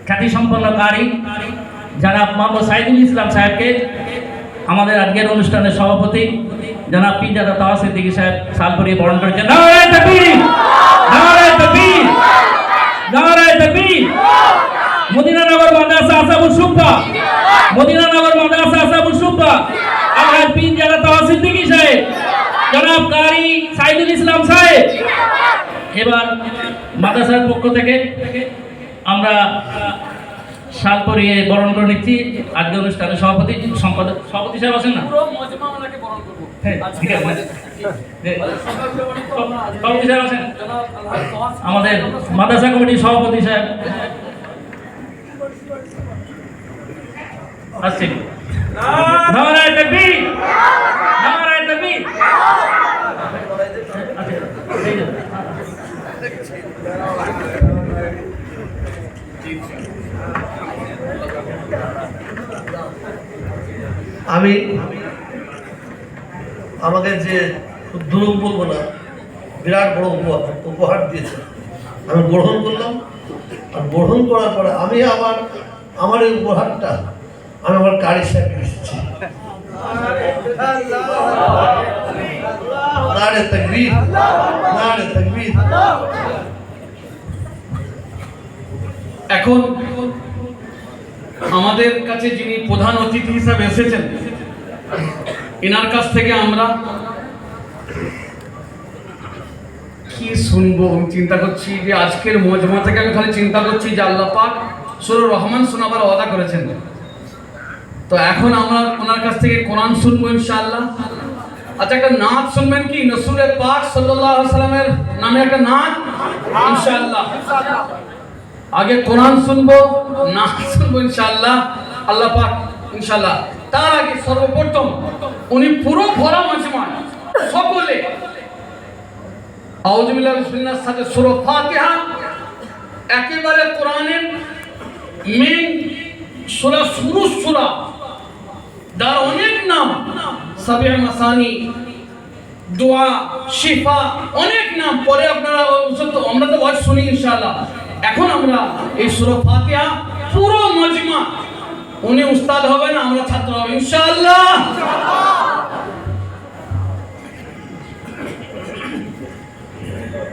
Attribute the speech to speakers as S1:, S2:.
S1: খ্যাতি সম্পন্ন কারি জনাব মোহাম্মদ সাইদুল ইসলাম সাহেবকে আমাদের আজকের অনুষ্ঠানের সভাপতি জনাব পীরজাদা তাওয়া সিদ্দিকী সাহেব সাল পরিয়ে বরণ করেছেন। নারায়ে তাকবীর, নারায়ে তাকবীর, নারায়ে তাকবীর। মদিনানগর মাদ্রাসা আসহাবুস সুফা, মদিনানগর মাদ্রাসা আসহাবুস সুফা আমার পীরজাদা তাওয়া সিদ্দিকী সাহেব, জনাব কারি সাইদুল ইসলাম সাহেব। এবার মাদ্রাসার পক্ষ থেকে আমরা শাল পরিয়ে বরণ করে নিচ্ছি আজকে অনুষ্ঠানের সভাপতি সম্পাদক সভাপতি সাহেব আছেন না? সভাপতি সাহেব আছেন, আমাদের মাদ্রাসা কমিটির সভাপতি সাহেব আসছেন। নারায়ে তাকবীর, নারায়ে তাকবীর।
S2: আমি আমাকে যে দুরূহ বলবো না, বিরাট বড় উপহার দিয়েছে, আমি গ্রহণ করলাম। আর গ্রহণ করার পরে আমি আমার এই উপহারটা আমি আমার কারি সাহেবকে দিচ্ছি। নারে তাকবীর, নারে তাকবীর।
S3: এখন আমাদের কাছে যিনি প্রধান অতিথি হিসাবে এসেছেন, এনার কাছ থেকে আমরা কি শুনবো চিন্তা করছি যে আজকের মজমা থেকে আমি খালি চিন্তা করছি যে আল্লাহ পাক সূরা রহমান শোনাবার ওয়াদা করেছেন। তো এখন আমরা ওনার কাছ থেকে কোরআন শুনবো ইনশাআল্লাহ। আচ্ছা, একটা নাত শুনবেন কি? রাসূল পাক সাল্লাল্লাহু আলাইহি সাল্লামের নামে একটা নাত ইনশাআল্লাহ। আগে কোরআন শুনবো, নাত শুনবো ইনশাআল্লাহ, আল্লাহ পাক ইনশাআল্লাহ। তার আগে সর্বপ্রথম উনি পুরো ভরা মজমা সকলে আউযু বিল্লাহি বিসমিল্লাহর সাথে সূরা ফাতিহা একেবারে কোরআনের মেন সূরা, শুরু সূরা, যার অনেক নাম, সাবিয়া মাসানি, দোয়া, শিফা, অনেক নাম। পরে আপনারা আমরা তো ওয়াজ শুনি ইনশাআল্লাহ। এখন আমরা এই সূরা ফাতিহা পুরো মজমা, উনি উস্তাদ হবেন, আমরা ছাত্র হব ইনশাআল্লাহ।